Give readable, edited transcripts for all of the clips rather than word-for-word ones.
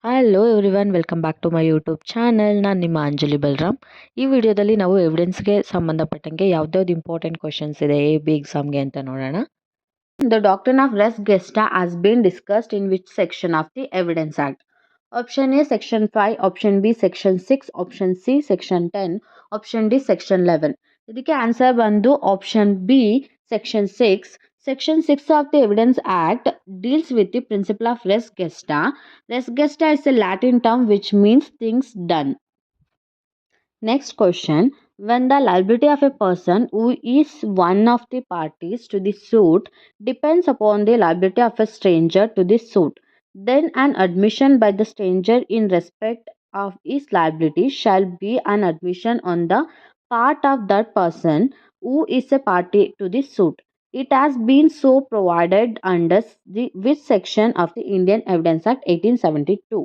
Hello everyone, welcome back to my YouTube channel. ನಾನು ನಿಮ್ಮ ಅಂಜಲಿ ಬಲರಾಮ್. ಈ ವಿಡಿಯೋದಲ್ಲಿ ನಾವು ಎವಿಡೆನ್ಸ್ಗೆ ಸಂಬಂಧಪಟ್ಟಂಗೆ ಯಾವ್ದಾವ್ದು ಇಂಪಾರ್ಟೆಂಟ್ ಕ್ವಶನ್ಸ್ ಇದೆ AB ಎಕ್ಸಾಮ್ಗೆ ಅಂತ ನೋಡೋಣ. The doctrine of res gesta has been discussed in which section of the Evidence Act? Option A section 5, option B section 6, option C section 10, option D section 11. ಇದಕ್ಕೆ ಆನ್ಸರ್ ಬಂದು option B section 6. Section 6 of the Evidence Act deals with the principle of res gesta. Res gesta is a Latin term which means things done. Next question. When the liability of a person who is one of the parties to the suit depends upon the liability of a stranger to the suit, then an admission by the stranger in respect of his liability shall be an admission on the part of that person who is a party to the suit. It has been so provided under the which section of the Indian Evidence Act 1872?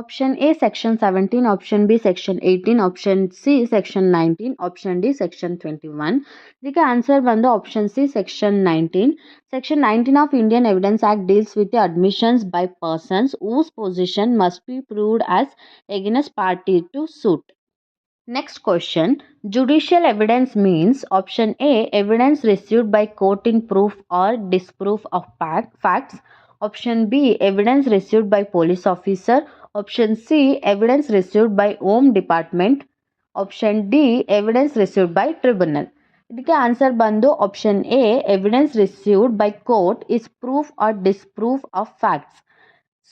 Option A section 17, option B section 18, option C section 19, option D section 21. ಇದಕ್ಕೆ answer ಬಂದು option C section 19. Section 19 of Indian Evidence Act deals with the admissions by persons whose position must be proved as against party to suit. Next question. Judicial evidence means option A evidence received by court in proof or disproof of facts. Option B evidence received by police officer. Option C evidence received by Home Department. Option D evidence received by tribunal. ಇದಕ್ಕೆ answer ಬಂದು option A evidence received by court is proof or disproof of facts.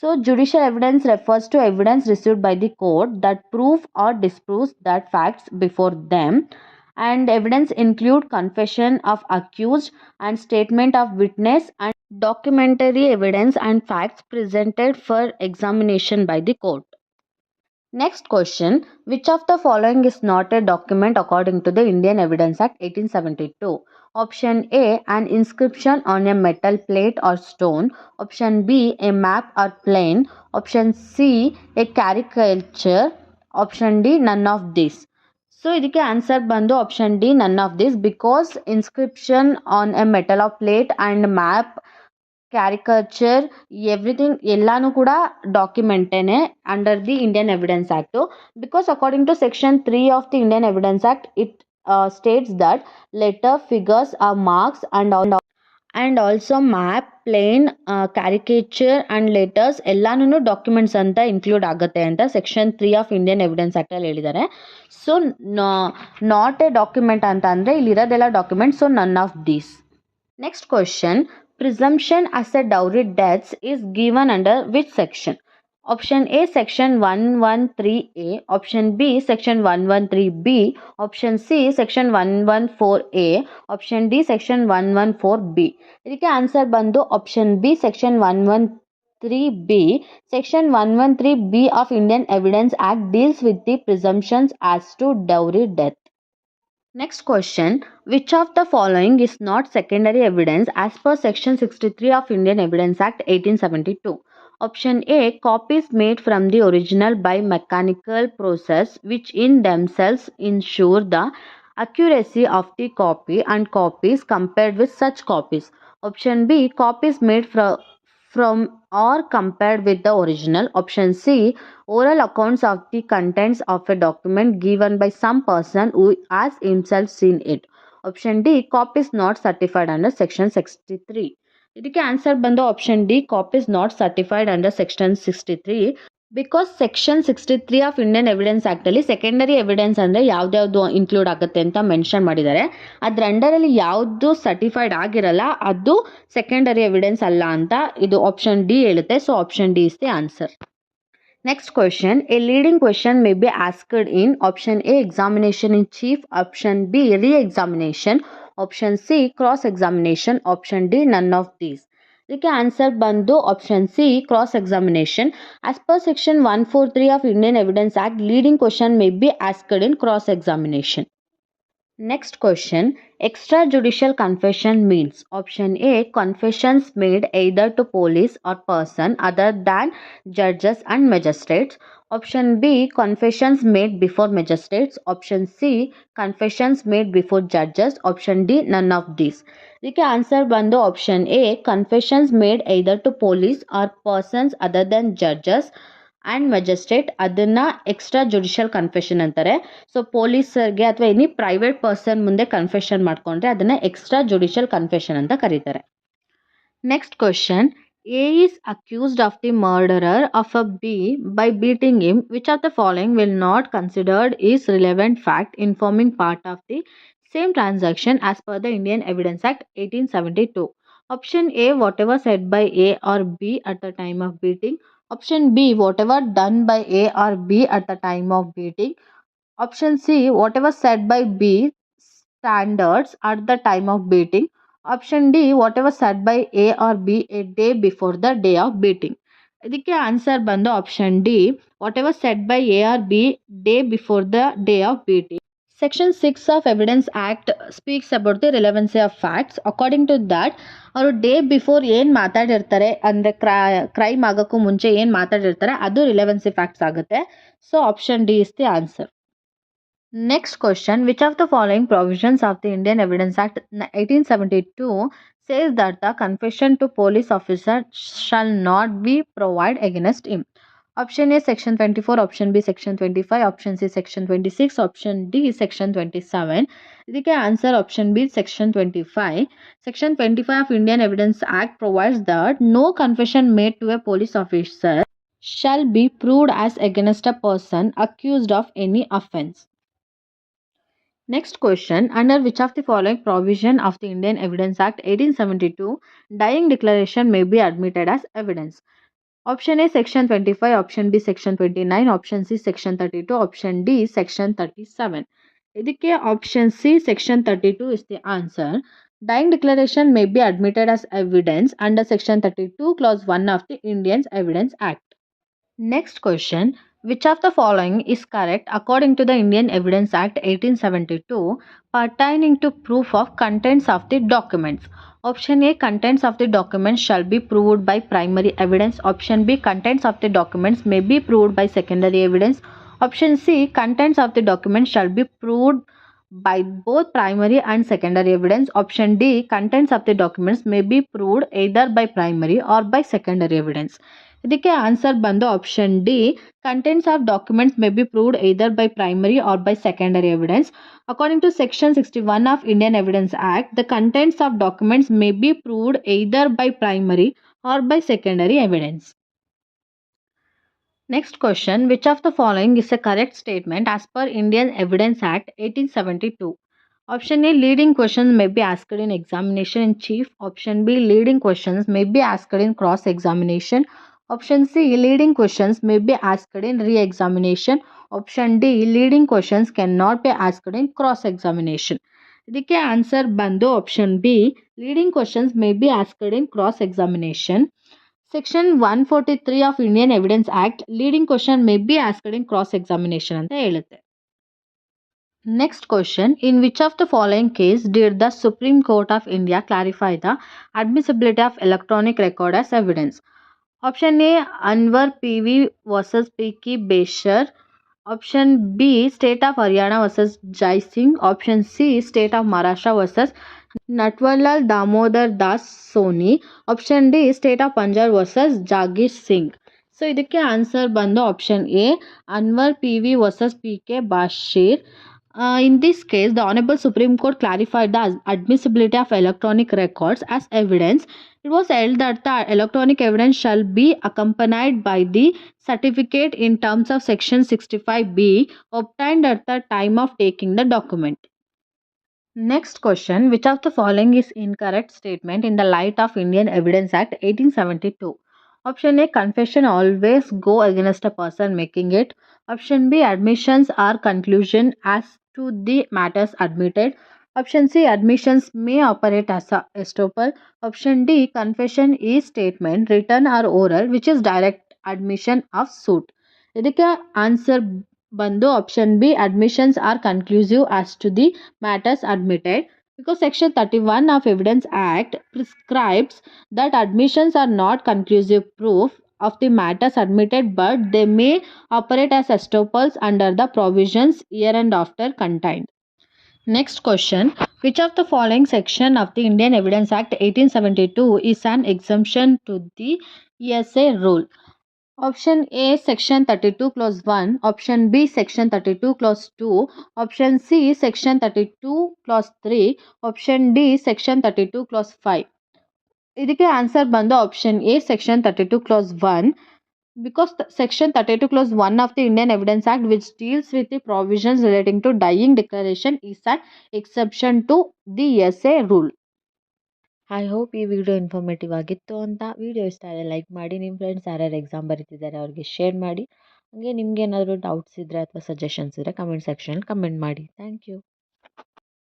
So judicial evidence refers to evidence received by the court that prove or disproves that facts before them, and evidence include confession of accused and statement of witness and documentary evidence and facts presented for examination by the court. Next question. Which of the following is not a document according to the Indian Evidence Act 1872? Option A an inscription on a metal plate or stone. Option B a map or plane. Option C a caricature. Option D none of these. So ಇದಕ್ಕೆ answer ಬಂದು option D none of this, because inscription on a metal of plate and map caricature everything ಎಲ್ಲಾನು ಕೂಡ ಡಾಕ್ಯುಮೆಂಟೇನೆ under the Indian evidence act. Because according to section 3 of the Indian evidence act it states that letter, figures, marks and also map, plane, caricature and letters ಎಲ್ಲಾನು documents ಅಂತ include ಆಗುತ್ತೆ ಅಂತ section 3 of Indian evidence ಆ್ಯಕ್ಟಲ್ಲಿ ಹೇಳಿದ್ದಾರೆ. So not a document ಅಂತ ಅಂದರೆ ಇಲ್ಲಿರೋದೆಲ್ಲ document. So none of these. Next question. Presumption as a dowry debts is given under which section? Option A section 113A, option B section 113B, option C section 114A, option D section 114B. ಇದಕ್ಕೆ answer ಬಂದು option B section 113B. Section 113B of Indian Evidence Act deals with the presumptions as to dowry debt. Next question. Which of the following is not secondary evidence as per section 63 of Indian Evidence Act 1872? Option A copies made from the original by mechanical process which in themselves ensure the accuracy of the copy and copies compared with such copies. Option B copies made from or compared with the original. Option C oral accounts of the contents of a document given by some person who has himself seen it. Option D copies not certified under section 63. ಇದಕ್ಕೆ answer ಬಂದು option D copies not certified under section 63. Because section 63 of Indian evidence ಆ್ಯಕ್ಟಲ್ಲಿ secondary evidence ಅಂದರೆ ಯಾವ್ದ್ಯಾವುದು include ಆಗುತ್ತೆ ಅಂತ mention ಮಾಡಿದ್ದಾರೆ. ಅದ್ರ ಅಂಡರಲ್ಲಿ ಯಾವುದು ಸರ್ಟಿಫೈಡ್ ಆಗಿರಲ್ಲ ಅದು ಸೆಕೆಂಡರಿ ಎವಿಡೆನ್ಸ್ ಅಲ್ಲ ಅಂತ ಇದು ಆಪ್ಷನ್ ಡಿ ಹೇಳುತ್ತೆ. So option D is the answer. Next question. A leading question may be asked in option A examination in chief, option B re-examination, option C cross examination, option D none of these. ಇದಕ್ಕೆ answer ಬಂದು option C cross examination. As per section 143 of Indian evidence act leading question may be asked in cross examination. Next question. Extrajudicial confession means option A confessions made either to police or person other than judges and magistrates. Option B confessions made before magistrates. Option C confessions made before judges. Option D none of these. ಇದಕ್ಕೆ answer ಬಂದು option A confessions made either to police or persons other than judges and magistrate ಅದನ್ನು extra judicial confession ಅಂತಾರೆ. So ಪೊಲೀಸರಿಗೆ ಅಥವಾ any private person ಮುಂದೆ confession ಮಾಡಿಕೊಂಡ್ರೆ ಅದನ್ನು extra judicial confession ಅಂತ ಕರೀತಾರೆ. Next question, A is accused of the murderer of a B by beating him. Which of the following will not considered is relevant fact informing part of the same transaction as per the Indian Evidence Act 1872? Option A, whatever said by A or B at the time of beating. Option B, whatever done by A or B at the time of beating. Option C, whatever said by B standards at the time of beating. Option D, whatever said by A or B a day before the day of beating. ಇದಕ್ಕೆ answer ಬಂದು option D, whatever said by A or B day before the day of beating. Section 6 of Evidence Act speaks about the relevancy of facts. According to that, ಅವರು day before ಏನು ಮಾತಾಡಿರ್ತಾರೆ ಅಂದರೆ crime ಆಗೋಕ್ಕೂ ಮುಂಚೆ ಏನು ಮಾತಾಡಿರ್ತಾರೆ ಅದು ರಿಲೆವೆನ್ಸಿ facts ಆಗುತ್ತೆ. So option D is the answer. Next question, which of the following provisions of the Indian Evidence Act 1872 says that the confession to police officer shall not be provided against him? Option A, section 24, option B, section 25, option C, section 26, option D, section 27. ಇದಕ್ಕೆ answer option B, section 25. Section 25 of Indian Evidence Act provides that no confession made to a police officer shall be proved as against a person accused of any offence. Next question, under which of the following provision of the Indian Evidence Act 1872 dying declaration may be admitted as evidence? Option A, section 25, option B, section 29, option C, section 32, option D, section 37. ಇದಕ್ಕೆ option C, section 32 is the answer. Dying declaration may be admitted as evidence under section 32 clause 1 of the Indian Evidence Act. Next question, which of the following is correct according to the Indian Evidence Act 1872 pertaining to proof of contents of the documents? Option A, contents of the documents shall be proved by primary evidence. Option B, contents of the documents may be proved by secondary evidence. Option C, contents of the documents shall be proved by both primary and secondary evidence. Option D, contents of the documents may be proved either by primary or by secondary evidence. ಇದಕ್ಕೆ answer ಬಂದು option D, contents of documents may be proved either by primary or by secondary evidence. According to section 61 of Indian Evidence Act, the contents of documents may be proved either by primary or by secondary evidence. Next question, which of the following is a correct statement as per Indian Evidence Act 1872? Option A, leading questions may be asked in examination in chief. Option B, leading questions may be asked in cross examination. Option C, leading questions may be asked in re-examination. Option D, leading questions cannot be asked in cross examination. ಇದಕ್ಕೆ answer ಬಂದು option B, leading questions may be asked in cross examination. Section 143 of Indian Evidence Act leading question may be asked in cross examination ಅಂತ ಹೇಳುತ್ತೆ. Next question, in which of the following case did the Supreme Court of India clarify the admissibility of electronic record as evidence? Option A, Anwar PV versus P.K. Beshar. Option B, State of Haryana versus Jai Singh. Option C, State of Maharashtra versus Natwarlal Damodar Das Soni. Option D, State of Punjab versus Jagir Singh. So ಇದಕ್ಕೆ answer ಬಂದು option A, Anwar PV versus P.K. Bashir. In this case, the Honorable Supreme Court clarified the admissibility of electronic records as evidence. It was held that the electronic evidence shall be accompanied by the certificate in terms of section 65B obtained at the time of taking the document. Next question, which of the following is incorrect statement in the light of Indian Evidence Act 1872? Option A, confession always go against a person making it. Option B, admissions are conclusion as to the matters admitted. Option C, admissions may operate as a estoppel. Option D, confession is statement written or oral which is direct admission of suit. ಇದಕ್ಕೆ answer ಬಂದು option B, admissions are conclusive as to the matters admitted, because section 31 of Evidence Act prescribes that admissions are not conclusive proof of the matters admitted, but they may operate as estoppels under the provisions hereinafter contained. Next question, which of the following section of the Indian Evidence Act 1872 is an exemption to the hearsay rule? Option A, Section 32, Clause 1. Option B, Section 32, Clause 2. Option C, Section 32, Clause 3. Option D, Section 32, Clause 5. ಇದಕ್ಕೆ answer ಬಂದು option A section 32 class 1 because section 32 clause 1 of the Indian Evidence Act, which deals with the provisions relating to dying declaration, is an exception to the SA rule. I hope ಈ video informative ಆಗಿತ್ತು ಅಂತ. Video ಇಷ್ಟ ಆದರೆ like ಮಾಡಿ, ನಿಮ್ಮ friends ಯಾರ್ಯಾರು exam ಬರೀತಿದ್ದಾರೆ ಅವ್ರಿಗೆ share ಮಾಡಿ. ಹಾಗೆ ನಿಮ್ಗೆ ಏನಾದರೂ ಡೌಟ್ಸ್ ಇದ್ದರೆ ಅಥವಾ ಸಜೆಷನ್ಸ್ ಇದ್ದರೆ ಕಮೆಂಟ್ ಸೆಕ್ಷನಲ್ಲಿ ಕಮೆಂಟ್ ಮಾಡಿ. Thank you.